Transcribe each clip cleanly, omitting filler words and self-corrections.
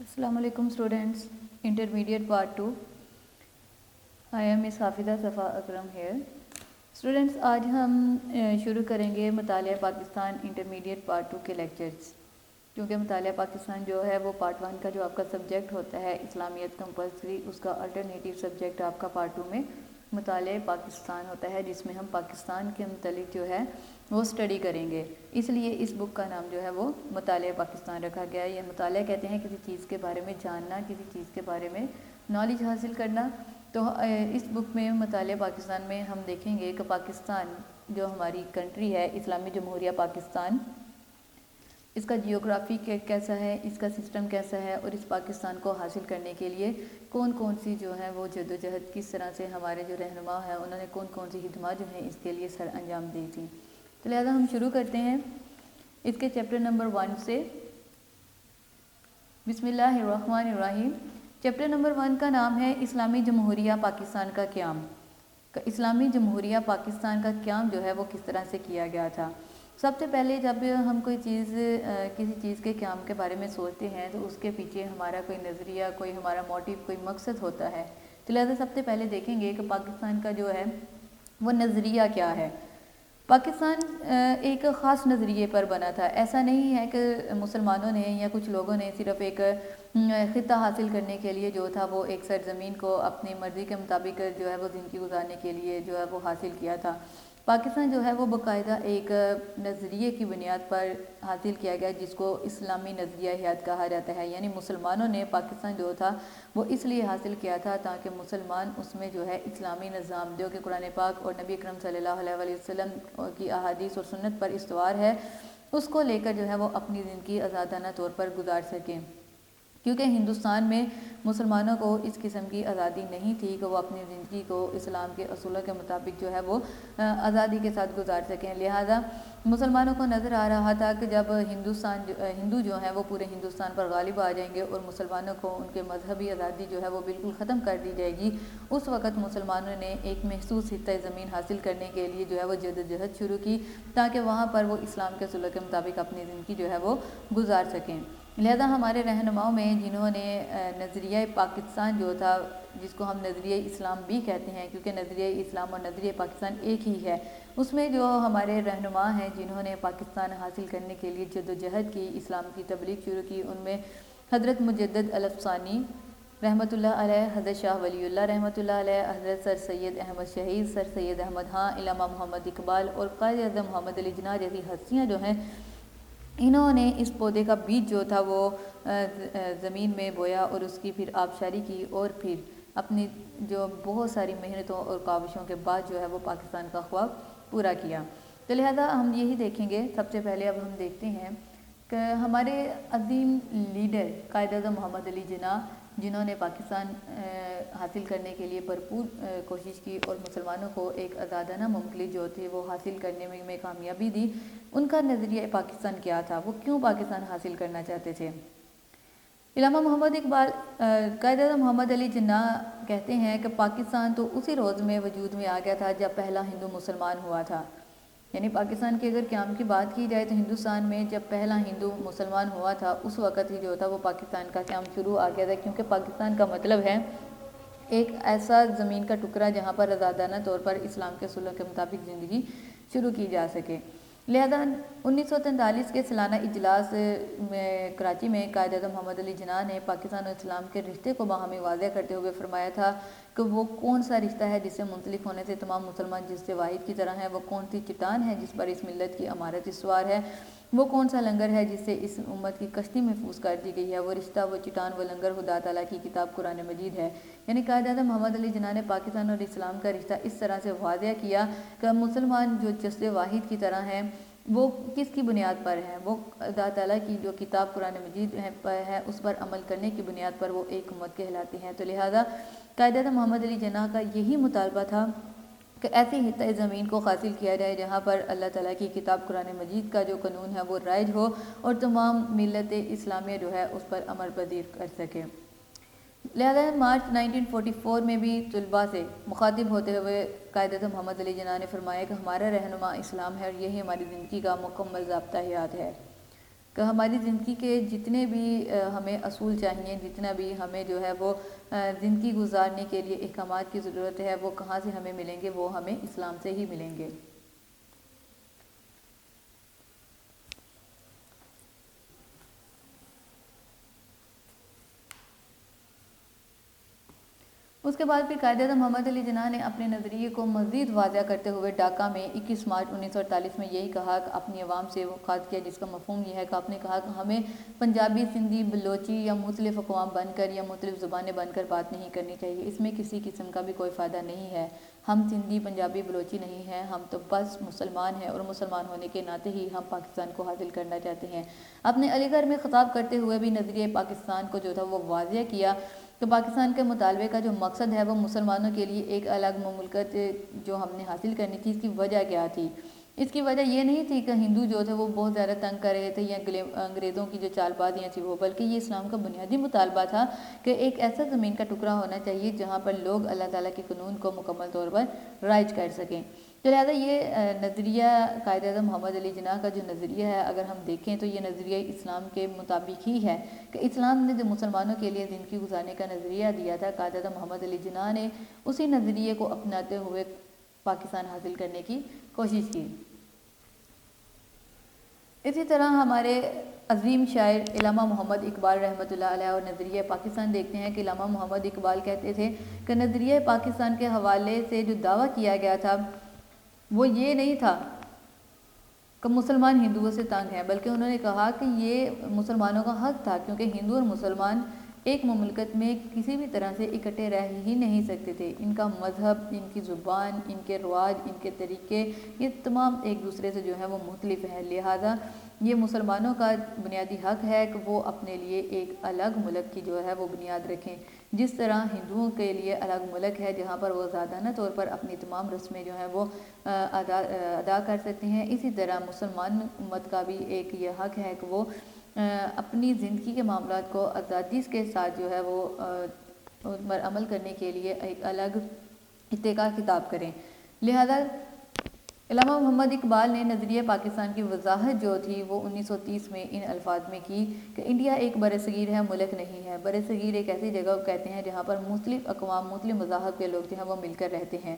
السلام علیکم students. Intermediate part 2. I am miss Hafiza Safa Akram hair. Students آج ہم شروع کریں گے مطالعہ پاکستان انٹرمیڈیٹ پارٹ 2 کے لیکچرز. کیونکہ مطالعہ پاکستان جو ہے وہ پارٹ 1 کا جو آپ کا سبجیکٹ ہوتا ہے اسلامیت کمپلسری، اس کا الٹرنیٹیو سبجیکٹ آپ کا پارٹ 2 میں مطالعہ پاکستان ہوتا ہے، جس میں ہم پاکستان کے متعلق جو ہے وہ اسٹڈی کریں گے. اس لیے اس بک کا نام جو ہے وہ مطالعہ پاکستان رکھا گیا ہے. یہ مطالعہ کہتے ہیں کسی چیز کے بارے میں جاننا، کسی چیز کے بارے میں نالج حاصل کرنا. تو اس بک میں مطالعہ پاکستان میں ہم دیکھیں گے کہ پاکستان جو ہماری کنٹری ہے، اسلامی جمہوریہ پاکستان، اس کا جیوگرافی کیسا ہے، اس کا سسٹم کیسا ہے، اور اس پاکستان کو حاصل کرنے کے لیے کون کون سی جو ہیں وہ جدوجہد کس طرح سے ہمارے جو رہنما ہیں انہوں نے کون کون سی خدمات جو ہیں اس کے لیے سر انجام دی تھی. تو لہٰذا ہم شروع کرتے ہیں اس کے چیپٹر نمبر 1 سے. بسم اللہ الرحمن الرحیم. چیپٹر نمبر 1 کا نام ہے اسلامی جمہوریہ پاکستان کا قیام. اسلامی جمہوریہ پاکستان کا قیام جو ہے وہ کس طرح سے کیا گیا تھا. سب سے پہلے جب ہم کوئی چیز کسی چیز کے قیام کے بارے میں سوچتے ہیں تو اس کے پیچھے ہمارا کوئی نظریہ، کوئی ہمارا موٹیو، کوئی مقصد ہوتا ہے. تو لہٰذا سب سے پہلے دیکھیں گے کہ پاکستان کا جو ہے وہ نظریہ کیا ہے. پاکستان ایک خاص نظریے پر بنا تھا. ایسا نہیں ہے کہ مسلمانوں نے یا کچھ لوگوں نے صرف ایک خطہ حاصل کرنے کے لیے جو تھا وہ ایک سرزمین کو اپنی مرضی کے مطابق جو ہے وہ زندگی گزارنے کے لیے جو ہے وہ حاصل کیا تھا. پاکستان جو ہے وہ باقاعدہ ایک نظریے کی بنیاد پر حاصل کیا گیا جس کو اسلامی نظریہ حیات کہا جاتا ہے. یعنی مسلمانوں نے پاکستان جو تھا وہ اس لیے حاصل کیا تھا تاکہ مسلمان اس میں جو ہے اسلامی نظام جو کہ قرآن پاک اور نبی اکرم صلی اللہ علیہ وسلم کی احادیث اور سنت پر استوار ہے، اس کو لے کر جو ہے وہ اپنی زندگی آزادانہ طور پر گزار سکیں. کیونکہ ہندوستان میں مسلمانوں کو اس قسم کی آزادی نہیں تھی کہ وہ اپنی زندگی کو اسلام کے اصولوں کے مطابق جو ہے وہ آزادی کے ساتھ گزار سکیں. لہٰذا مسلمانوں کو نظر آ رہا تھا کہ جب ہندو جو ہیں وہ پورے ہندوستان پر غالب آ جائیں گے اور مسلمانوں کو ان کے مذہبی آزادی جو ہے وہ بالکل ختم کر دی جائے گی، اس وقت مسلمانوں نے ایک محسوس خطۂ زمین حاصل کرنے کے لیے جو ہے وہ جدوجہد شروع کی تاکہ وہاں پر وہ اسلام کے اصولوں کے مطابق اپنی زندگی جو ہے وہ گزار سکیں. لہذا ہمارے رہنماؤں میں جنہوں نے نظریہ پاکستان جو تھا، جس کو ہم نظریہ اسلام بھی کہتے ہیں کیونکہ نظریہ اسلام اور نظریہ پاکستان ایک ہی ہے، اس میں جو ہمارے رہنما ہیں جنہوں نے پاکستان حاصل کرنے کے لیے جدوجہد کی، اسلام کی تبلیغ شروع کی، ان میں حضرت مجدد الافسانی رحمۃ اللہ علیہ، حضرت شاہ ولی اللہ رحمۃ اللہ علیہ، حضرت سر سید احمد شہید، سر سید احمد خان، علامہ محمد اقبال اور قائد اعظم محمد علی جناح جیسی ہستیاں جو ہیں، انہوں نے اس پودے کا بیج جو تھا وہ زمین میں بویا اور اس کی پھر آبشاری کی اور پھر اپنی جو بہت ساری محنتوں اور کاوشوں کے بعد جو ہے وہ پاکستان کا خواب پورا کیا. تو لہذا ہم یہی دیکھیں گے. سب سے پہلے اب ہم دیکھتے ہیں کہ ہمارے عظیم لیڈر قائد اعظم محمد علی جناح، جنہوں نے پاکستان حاصل کرنے کے لیے بھرپور کوشش کی اور مسلمانوں کو ایک آزادانہ مملکت جو تھی وہ حاصل کرنے میں کامیابی دی، ان کا نظریہ پاکستان کیا تھا، وہ کیوں پاکستان حاصل کرنا چاہتے تھے. علامہ محمد اقبال قائد اعظم محمد علی جناح کہتے ہیں کہ پاکستان تو اسی روز میں وجود میں آ گیا تھا جب پہلا ہندو مسلمان ہوا تھا. یعنی پاکستان کے اگر قیام کی بات کی جائے تو ہندوستان میں جب پہلا ہندو مسلمان ہوا تھا اس وقت ہی جو تھا وہ پاکستان کا قیام شروع آ گیا تھا. کیونکہ پاکستان کا مطلب ہے ایک ایسا زمین کا ٹکڑا جہاں پر آزادانہ طور پر اسلام کے اصولوں کے مطابق زندگی شروع کی جا سکے. لہذا 1943 کے سالانہ اجلاس میں کراچی میں قائد اعظم محمد علی جناح نے پاکستان اور اسلام کے رشتے کو باہمی واضح کرتے ہوئے فرمایا تھا کہ وہ کون سا رشتہ ہے جس سے منسلک ہونے سے تمام مسلمان جس سے واحد کی طرح ہیں، وہ کون سی چٹان ہے جس پر اس ملت کی عمارت استوار ہے، وہ کون سا لنگر ہے جس سے اس امت کی کشتی محفوظ کر دی گئی ہے، وہ رشتہ، وہ چٹان، وہ لنگر خدا تعالیٰ کی کتاب قرآن مجید ہے. یعنی قائد اعظم محمد علی جناح نے پاکستان اور اسلام کا رشتہ اس طرح سے واضح کیا کہ مسلمان جو جسد واحد کی طرح ہیں وہ کس کی بنیاد پر ہیں، وہ خدا تعالیٰ کی جو کتاب قرآن مجید ہے اس پر عمل کرنے کی بنیاد پر وہ ایک امت کہلاتی ہیں. تو لہٰذا قائد اعظم محمد علی جناح کا یہی مطالبہ تھا کہ ایسی خطۂ زمین کو حاصل کیا جائے جہاں پر اللہ تعالیٰ کی کتاب قرآن مجید کا جو قانون ہے وہ رائج ہو اور تمام ملت اسلامیہ جو ہے اس پر عمل پذیر کر سکے. لہذا مارچ 1944 میں بھی طلباء سے مخاطب ہوتے ہوئے قائد اعظم محمد علی جناح نے فرمایا کہ ہمارا رہنما اسلام ہے اور یہی ہماری زندگی کا مکمل ضابطہ حیات ہے. کہ ہماری زندگی کے جتنے بھی ہمیں اصول چاہیے، جتنا بھی ہمیں جو ہے وہ زندگی گزارنے کے لیے احکامات کی ضرورت ہے، وہ کہاں سے ہمیں ملیں گے؟ وہ ہمیں اسلام سے ہی ملیں گے۔ اس کے بعد پھر قائد اعظم محمد علی جناح نے اپنے نظریے کو مزید واضح کرتے ہوئے ڈھاکہ میں 21 مارچ 1948 میں یہی کہا کہ اپنی عوام سے وہ خطاب کیا، جس کا مفہوم یہ ہے کہ آپ نے کہا کہ ہمیں پنجابی، سندھی، بلوچی یا مختلف اقوام بن کر یا مختلف زبانیں بن کر بات نہیں کرنی چاہیے، اس میں کسی قسم کا بھی کوئی فائدہ نہیں ہے۔ ہم سندھی، پنجابی، بلوچی نہیں ہیں، ہم تو بس مسلمان ہیں، اور مسلمان ہونے کے ناطے ہی ہم پاکستان کو حاصل کرنا چاہتے ہیں۔ اپنے علی گڑھ میں خطاب کرتے ہوئے بھی نظریہ پاکستان کو جو تھا وہ واضح کیا کہ پاکستان کے مطالبے کا جو مقصد ہے وہ مسلمانوں کے لیے ایک الگ مملکت جو ہم نے حاصل کرنی تھی، اس کی وجہ کیا تھی؟ اس کی وجہ یہ نہیں تھی کہ ہندو جو تھے وہ بہت زیادہ تنگ کر رہے تھے یا انگریزوں کی جو چال بازیاں تھی وہ، بلکہ یہ اسلام کا بنیادی مطالبہ تھا کہ ایک ایسا زمین کا ٹکڑا ہونا چاہیے جہاں پر لوگ اللہ تعالیٰ کے قانون کو مکمل طور پر رائج کر سکیں۔ تو لہٰذا یہ نظریہ قائد اعظم محمد علی جناح کا جو نظریہ ہے، اگر ہم دیکھیں تو یہ نظریہ اسلام کے مطابق ہی ہے کہ اسلام نے جو مسلمانوں کے لیے زندگی گزارنے کا نظریہ دیا تھا، قائد اعظم محمد علی جناح نے اسی نظریے کو اپناتے ہوئے پاکستان حاصل کرنے کی کوشش کی۔ اسی طرح ہمارے عظیم شاعر علامہ محمد اقبال رحمۃ اللہ علیہ اور نظریہ پاکستان دیکھتے ہیں کہ علامہ محمد اقبال کہتے تھے کہ نظریہ پاکستان کے حوالے سے جو دعویٰ کیا گیا تھا وہ یہ نہیں تھا کہ مسلمان ہندوؤں سے تنگ ہیں، بلکہ انہوں نے کہا کہ یہ مسلمانوں کا حق تھا، کیونکہ ہندو اور مسلمان ایک مملکت میں کسی بھی طرح سے اکٹھے رہ ہی نہیں سکتے تھے۔ ان کا مذہب، ان کی زبان، ان کے رواج، ان کے طریقے، یہ تمام ایک دوسرے سے جو ہے وہ مختلف ہیں، لہٰذا یہ مسلمانوں کا بنیادی حق ہے کہ وہ اپنے لیے ایک الگ ملک کی جو ہے وہ بنیاد رکھیں، جس طرح ہندوؤں کے لیے الگ ملک ہے جہاں پر وہ ذاتانہ طور پر اپنی تمام رسمیں جو ہیں وہ ادا کر سکتے ہیں، اسی طرح مسلمان امت کا بھی ایک یہ حق ہے کہ وہ اپنی زندگی کے معاملات کو آزادی کے ساتھ جو ہے وہ ان پر عمل کرنے کے لیے ایک الگ اتحاد خطاب کریں۔ لہذا علامہ محمد اقبال نے نظریہ پاکستان کی وضاحت جو تھی وہ 1930 میں ان الفاظ میں کی کہ انڈیا ایک برصغیر ہے، ملک نہیں ہے۔ برصغیر ایک ایسی جگہ کو کہتے ہیں جہاں پر مختلف اقوام، مختلف مذاہب کے لوگ جو ہیں وہ مل کر رہتے ہیں۔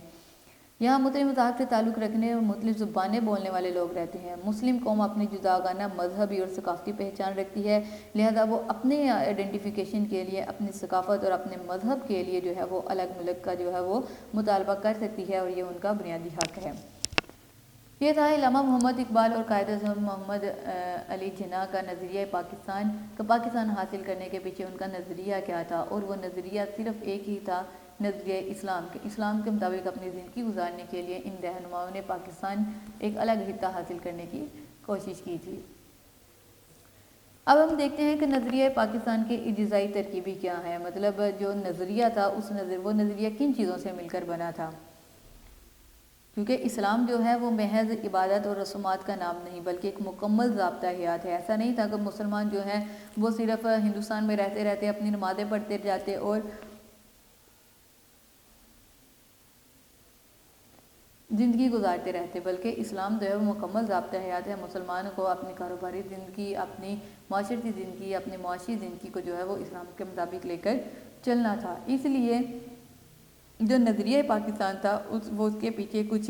یہاں مختلف مذاہب سے تعلق رکھنے اور مختلف زبانیں بولنے والے لوگ رہتے ہیں۔ مسلم قوم اپنی جداگانہ مذہبی اور ثقافتی پہچان رکھتی ہے، لہذا وہ اپنے آئیڈینٹیفیکیشن کے لیے، اپنی ثقافت اور اپنے مذہب کے لیے جو ہے وہ الگ ملک کا جو ہے وہ مطالبہ کر سکتی ہے، اور یہ ان کا بنیادی حق ہے۔ یہ تھا علامہ محمد اقبال اور قائد اعظم محمد علی جناح کا نظریہ پاکستان کا پاکستان حاصل کرنے کے پیچھے ان کا نظریہ کیا تھا، اور وہ نظریہ صرف ایک ہی تھا، نظریہ اسلام کے مطابق اپنی زندگی گزارنے کے لیے ان رہنماؤں نے پاکستان ایک الگ خطہ حاصل کرنے کی کوشش کی تھی۔ اب ہم دیکھتے ہیں کہ نظریہ پاکستان کے اجزائی ترکیبی کیا ہیں، مطلب جو نظریہ تھا وہ نظریہ کن چیزوں سے مل کر بنا تھا، کیونکہ اسلام جو ہے وہ محض عبادت اور رسومات کا نام نہیں بلکہ ایک مکمل ضابطہ حیات ہے۔ ایسا نہیں تھا کہ مسلمان جو ہیں وہ صرف ہندوستان میں رہتے رہتے اپنی نمازیں پڑھتے جاتے اور زندگی گزارتے رہتے، بلکہ اسلام جو ہے وہ مکمل ضابطہ حیات ہے۔ مسلمان کو اپنی کاروباری زندگی، اپنی معاشرتی زندگی، اپنی معاشی زندگی کو جو ہے وہ اسلام کے مطابق لے کر چلنا تھا۔ اس لیے جو نظریہ پاکستان تھا وہ اس کے پیچھے کچھ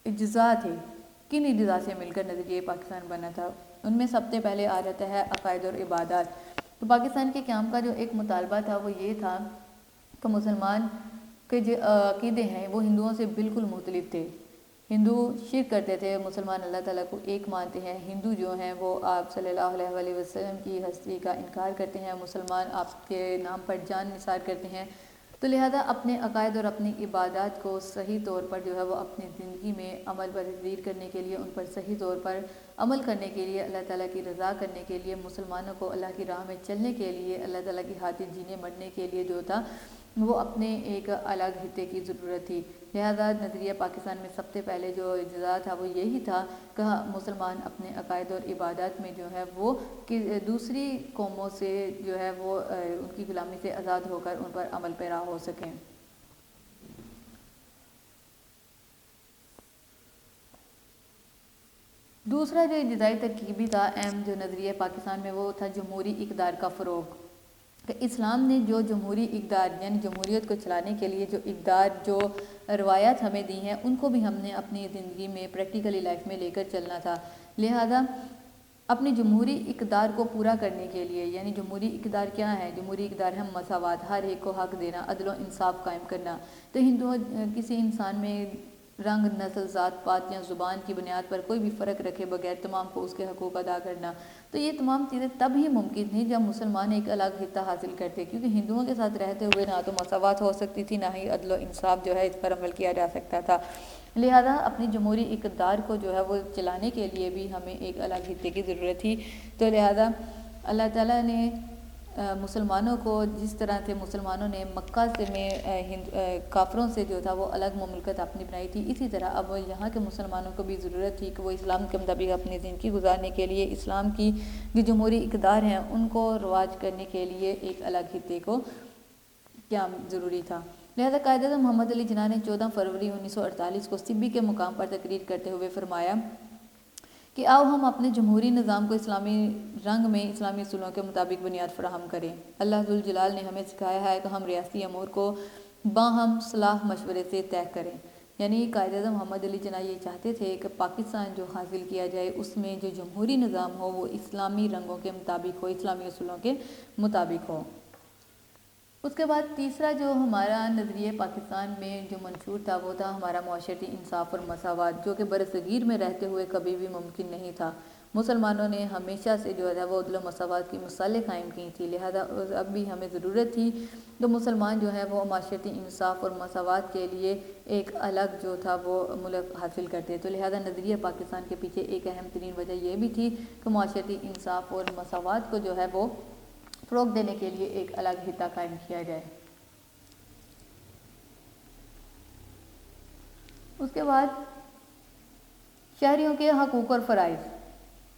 اجزاء تھے۔ کن اجزاء سے مل کر نظریہ پاکستان بنا تھا؟ ان میں سب سے پہلے آ جاتا ہے عقائد اور عبادات۔ تو پاکستان کے قیام کا جو ایک مطالبہ تھا وہ یہ تھا کہ مسلمان کے جو عقیدے ہیں وہ ہندوؤں سے بالکل مختلف تھے۔ ہندو شرک کرتے تھے، مسلمان اللہ تعالیٰ کو ایک مانتے ہیں۔ ہندو جو ہیں وہ آپ صلی اللہ علیہ وسلم کی ہستی کا انکار کرتے ہیں، مسلمان آپ کے نام پر جان نثار کرتے ہیں۔ تو لہذا اپنے عقائد اور اپنی عبادات کو صحیح طور پر جو ہے وہ اپنی زندگی میں عمل پذیر کرنے کے لیے، ان پر صحیح طور پر عمل کرنے کے لیے، اللہ تعالیٰ کی رضا کرنے کے لیے، مسلمانوں کو اللہ کی راہ میں چلنے کے لیے، اللہ تعالیٰ کی خاطر جینے مرنے کے لیے جو تھا وہ اپنے ایک الگ خطے کی ضرورت تھی۔ لہذا نظریہ پاکستان میں سب سے پہلے جو اجزاء تھا وہ یہی تھا کہ مسلمان اپنے عقائد اور عبادات میں جو ہے وہ دوسری قوموں سے جو ہے وہ ان کی غلامی سے آزاد ہو کر ان پر عمل پیرا ہو سکیں۔ دوسرا جو ابتدائی ترکیبی تھا اہم جو نظریہ پاکستان میں وہ تھا جمہوری اقدار کا فروغ، کہ اسلام نے جو جمہوری اقدار یعنی جمہوریت کو چلانے کے لیے جو اقدار جو روایات ہمیں دی ہیں ان کو بھی ہم نے اپنی زندگی میں پریکٹیکلی لائف میں لے کر چلنا تھا۔ لہذا اپنی جمہوری اقدار کو پورا کرنے کے لیے، یعنی جمہوری اقدار کیا ہے؟ جمہوری اقدار ہے مساوات، ہر ایک کو حق دینا، عدل و انصاف قائم کرنا۔ تو کسی انسان میں رنگ، نسل، ذات پات یا زبان کی بنیاد پر کوئی بھی فرق رکھے بغیر تمام کو اس کے حقوق ادا کرنا۔ تو یہ تمام چیزیں تب ہی ممکن تھیں جب مسلمان ایک الگ خطہ حاصل کرتے، کیونکہ ہندوؤں کے ساتھ رہتے ہوئے نہ تو مساوات ہو سکتی تھی، نہ ہی عدل و انصاف جو ہے اس پر عمل کیا جا سکتا تھا۔ لہذا اپنی جمہوری اقدار کو جو ہے وہ چلانے کے لیے بھی ہمیں ایک الگ خطے کی ضرورت تھی۔ تو لہذا اللہ تعالیٰ نے مسلمانوں کو جس طرح سے مسلمانوں نے مکہ سے میں کافروں سے جو تھا وہ الگ مملکت اپنی بنائی تھی، اسی طرح اب یہاں کے مسلمانوں کو بھی ضرورت تھی کہ وہ اسلام کے مطابق اپنی زندگی گزارنے کے لیے اسلام کی جو جمہوری اقدار ہیں ان کو رواج کرنے کے لیے ایک الگ خطے کو قیام ضروری تھا۔ لہذا قائد اعظم محمد علی جناح نے 14 فروری 1948 کو سبی کے مقام پر تقریر کرتے ہوئے فرمایا کہ آؤ ہم اپنے جمہوری نظام کو اسلامی رنگ میں اسلامی اصولوں کے مطابق بنیاد فراہم کریں۔ اللہ ذوالجلال نے ہمیں سکھایا ہے کہ ہم ریاستی امور کو باہم صلاح مشورے سے طے کریں۔ یعنی قائد اعظم محمد علی جناح یہ چاہتے تھے کہ پاکستان جو حاصل کیا جائے اس میں جو جمہوری نظام ہو وہ اسلامی رنگوں کے مطابق ہو، اسلامی اصولوں کے مطابق ہو۔ اس کے بعد تیسرا جو ہمارا نظریہ پاکستان میں جو منشور تھا وہ تھا ہمارا معاشرتی انصاف اور مساوات، جو کہ برصغیر میں رہتے ہوئے کبھی بھی ممکن نہیں تھا۔ مسلمانوں نے ہمیشہ سے جو ہے وہ عدل و مساوات کی مثالیں قائم کی تھی، لہذا اب بھی ہمیں ضرورت تھی تو مسلمان جو ہے وہ معاشرتی انصاف اور مساوات کے لیے ایک الگ جو تھا وہ ملک حاصل کرتے۔ تو لہذا نظریہ پاکستان کے پیچھے ایک اہم ترین وجہ یہ بھی تھی کہ معاشرتی انصاف اور مساوات کو جو ہے وہ فروغ دینے کے لیے ایک الگ خطہ قائم کیا جائے۔ اس کے بعد شہریوں کے حقوق اور فرائض،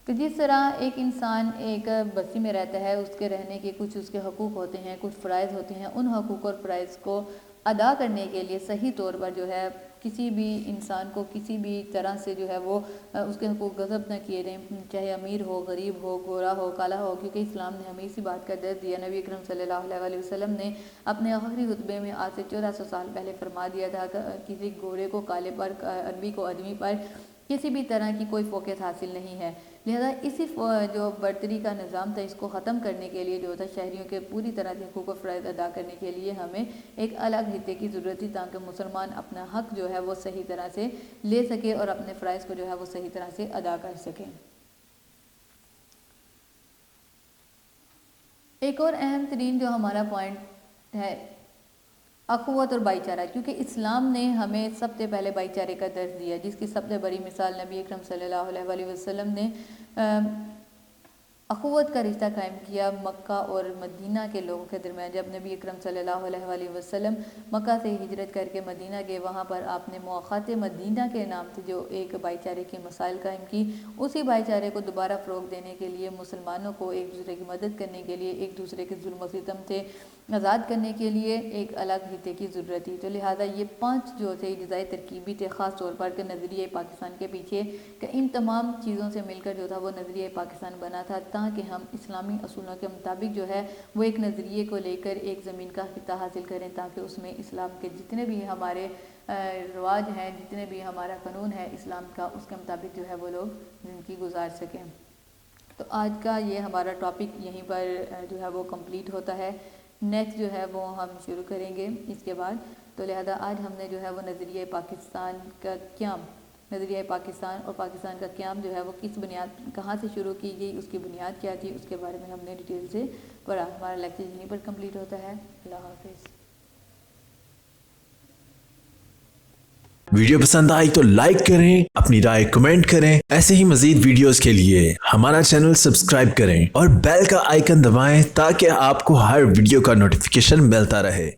کہ جس طرح ایک انسان ایک بستی میں رہتا ہے، اس کے رہنے کے کچھ اس کے حقوق ہوتے ہیں، کچھ فرائض ہوتے ہیں، ان حقوق اور فرائض کو ادا کرنے کے لیے صحیح طور پر جو ہے کسی بھی انسان کو کسی بھی طرح سے جو ہے وہ اس کے حقوق غصب نہ کیے جائیں، چاہے امیر ہو، غریب ہو، گورا ہو، کالا ہو، کیونکہ اسلام نے ہمیں اسی بات کا درس دیا۔ نبی اکرم صلی اللہ علیہ وسلم نے اپنے آخری خطبے میں آج سے 1400 سال پہلے فرما دیا تھا کہ کسی گورے کو کالے پر، عربی کو آدمی پر کسی بھی طرح کی کوئی فوقیت حاصل نہیں ہے۔ لہذا اسی جو برتری کا نظام تھا اس کو ختم کرنے کے لیے جو تھا شہریوں کے پوری طرح سے حقوق و فرائض ادا کرنے کے لیے ہمیں ایک الگ خطے کی ضرورت تھی، تاکہ مسلمان اپنا حق جو ہے وہ صحیح طرح سے لے سکے اور اپنے فرائض کو جو ہے وہ صحیح طرح سے ادا کر سکے۔ ایک اور اہم ترین جو ہمارا پوائنٹ ہے اخوت اور بھائی چارہ، کیونکہ اسلام نے ہمیں سب سے پہلے بھائی چارے کا درس دیا، جس کی سب سے بڑی مثال نبی اکرم صلی اللہ علیہ وسلم نے اخوت کا رشتہ قائم کیا مکہ اور مدینہ کے لوگوں کے درمیان۔ جب نبی اکرم صلی اللہ علیہ وسلم مکہ سے ہجرت کر کے مدینہ گئے، وہاں پر آپ نے مواخات مدینہ کے نام سے جو ایک بھائی چارے کی مسائل قائم کی، اسی بھائی چارے کو دوبارہ فروغ دینے کے لیے، مسلمانوں کو ایک دوسرے کی مدد کرنے کے لیے، ایک دوسرے کے ظلم و ستم سے آزاد کرنے کے لیے ایک الگ خطے کی ضرورت تھی۔ تو لہٰذا یہ 5 جو تھے اجزائے ترکیبی تھے، خاص طور پر کہ نظریہ پاکستان کے پیچھے، کہ ان تمام چیزوں سے مل کر جو تھا وہ نظریہ پاکستان بنا تھا، تاکہ ہم اسلامی اصولوں کے مطابق جو ہے وہ ایک نظریے کو لے کر ایک زمین کا خطہ حاصل کریں، تاکہ اس میں اسلام کے جتنے بھی ہمارے رواج ہیں، جتنے بھی ہمارا قانون ہے اسلام کا، اس کے مطابق جو ہے وہ لوگ زندگی گزار سکیں۔ تو آج کا یہ ہمارا ٹاپک یہیں پر جو ہے وہ کمپلیٹ ہوتا ہے۔ نیکسٹ جو ہے وہ ہم شروع کریں گے اس کے بعد۔ تو لہذا آج ہم نے جو ہے وہ نظریہ پاکستان کا قیام، نظریہ پاکستان اور پاکستان کا قیام جو ہے وہ کس بنیاد، کہاں سے شروع کی گئی، اس کی بنیاد کیا تھی، اس کے بارے میں ہم نے ڈیٹیل سے پڑھا۔ ہمارا لیکچر یہیں پر کمپلیٹ ہوتا ہے۔ اللہ حافظ۔ ویڈیو پسند آئی تو لائک کریں، اپنی رائے کمنٹ کریں۔ ایسے ہی مزید ویڈیوز کے لیے ہمارا چینل سبسکرائب کریں اور بیل کا آئیکن دبائیں تاکہ آپ کو ہر ویڈیو کا نوٹیفیکیشن ملتا رہے۔